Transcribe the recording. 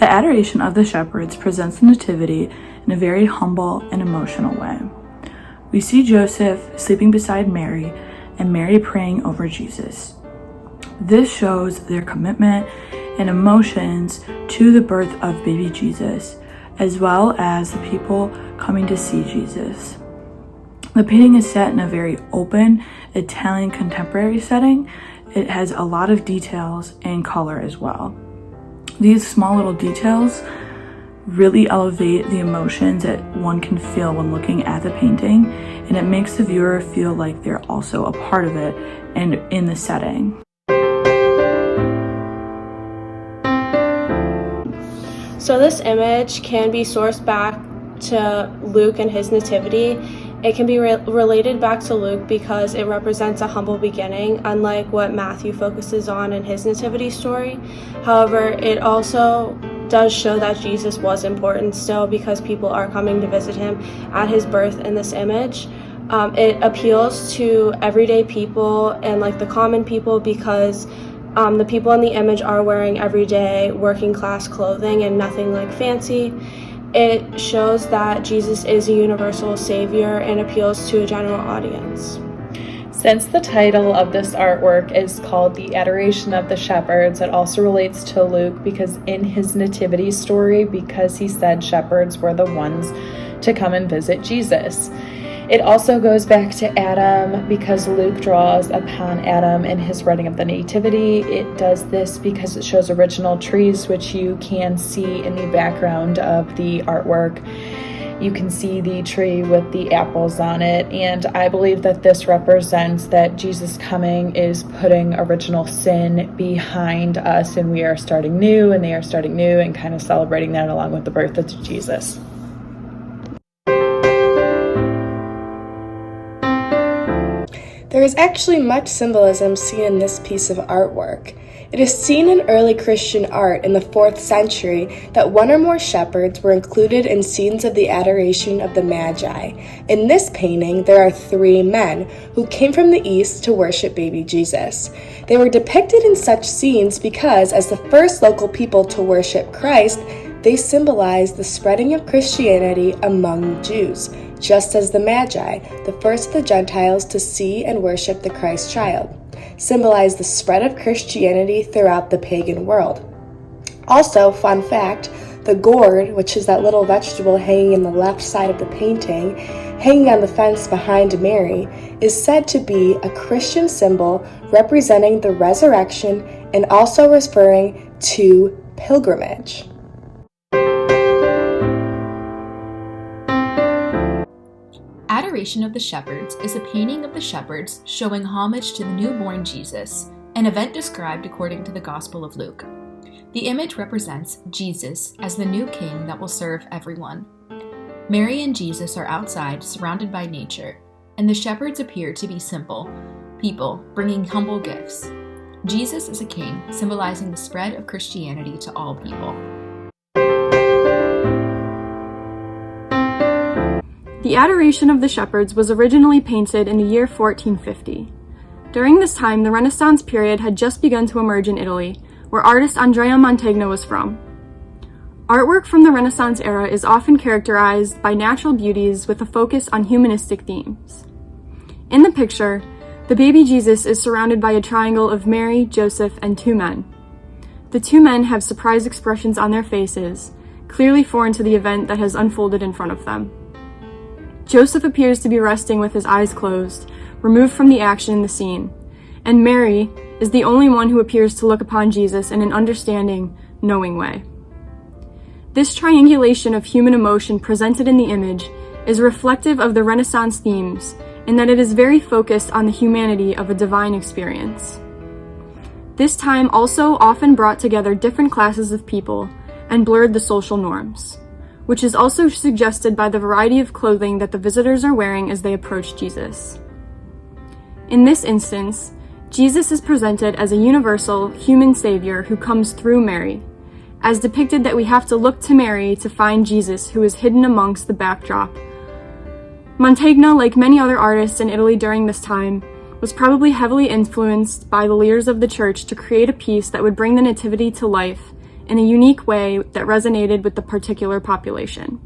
The Adoration of the Shepherds presents the Nativity in a very humble and emotional way. We see Joseph sleeping beside Mary and Mary praying over Jesus. This shows their commitment and emotions to the birth of baby Jesus, as well as the people coming to see Jesus. The painting is set in a very open Italian contemporary setting. It has a lot of details and color as well. These small little details really elevate the emotions that one can feel when looking at the painting, and it makes the viewer feel like they're also a part of it and in the setting. So this image can be sourced back to Luke and his nativity. It can be related back to Luke because it represents a humble beginning, unlike what Matthew focuses on in his nativity story. However, it also does show that Jesus was important still because people are coming to visit him at his birth in this image. It appeals to everyday people and like the common people because the people in the image are wearing everyday working class clothing and nothing like fancy. It shows that Jesus is a universal savior and appeals to a general audience. Since the title of this artwork is called The Adoration of the Shepherds, it also relates to Luke because in his nativity story, because he said shepherds were the ones to come and visit Jesus. It also goes back to Adam because Luke draws upon Adam in his writing of the Nativity. It does this because it shows original trees, which you can see in the background of the artwork. You can see the tree with the apples on it, and I believe that this represents that Jesus coming is putting original sin behind us, and we are starting new, and they are starting new, and kind of celebrating that along with the birth of Jesus. There is actually much symbolism seen in this piece of artwork. It is seen in early Christian art in the 4th century that one or more shepherds were included in scenes of the adoration of the Magi. In this painting, there are 3 men who came from the east to worship baby Jesus. They were depicted in such scenes because, as the first local people to worship Christ, they symbolize the spreading of Christianity among Jews, just as the Magi, the first of the Gentiles to see and worship the Christ child, symbolize the spread of Christianity throughout the pagan world. Also, fun fact, the gourd, which is that little vegetable hanging in the left side of the painting, hanging on the fence behind Mary, is said to be a Christian symbol representing the resurrection and also referring to pilgrimage. Adoration of the Shepherds is a painting of the shepherds showing homage to the newborn Jesus, an event described according to the Gospel of Luke. The image represents Jesus as the new king that will serve everyone. Mary and Jesus are outside, surrounded by nature, and the shepherds appear to be simple people bringing humble gifts. Jesus is a king, symbolizing the spread of Christianity to all people. The Adoration of the Shepherds was originally painted in the year 1450. During this time, the Renaissance period had just begun to emerge in Italy, where artist Andrea Mantegna was from. Artwork from the Renaissance era is often characterized by natural beauties with a focus on humanistic themes. In the picture, the baby Jesus is surrounded by a triangle of Mary, Joseph, and 2 men. The 2 men have surprised expressions on their faces, clearly foreign to the event that has unfolded in front of them. Joseph appears to be resting with his eyes closed, removed from the action in the scene, and Mary is the only one who appears to look upon Jesus in an understanding, knowing way. This triangulation of human emotion presented in the image is reflective of the Renaissance themes in that it is very focused on the humanity of a divine experience. This time also often brought together different classes of people and blurred the social norms, which is also suggested by the variety of clothing that the visitors are wearing as they approach Jesus. In this instance, Jesus is presented as a universal human savior who comes through Mary, as depicted that we have to look to Mary to find Jesus, who is hidden amongst the backdrop. Mantegna, like many other artists in Italy during this time, was probably heavily influenced by the leaders of the church to create a piece that would bring the Nativity to life in a unique way that resonated with the particular population.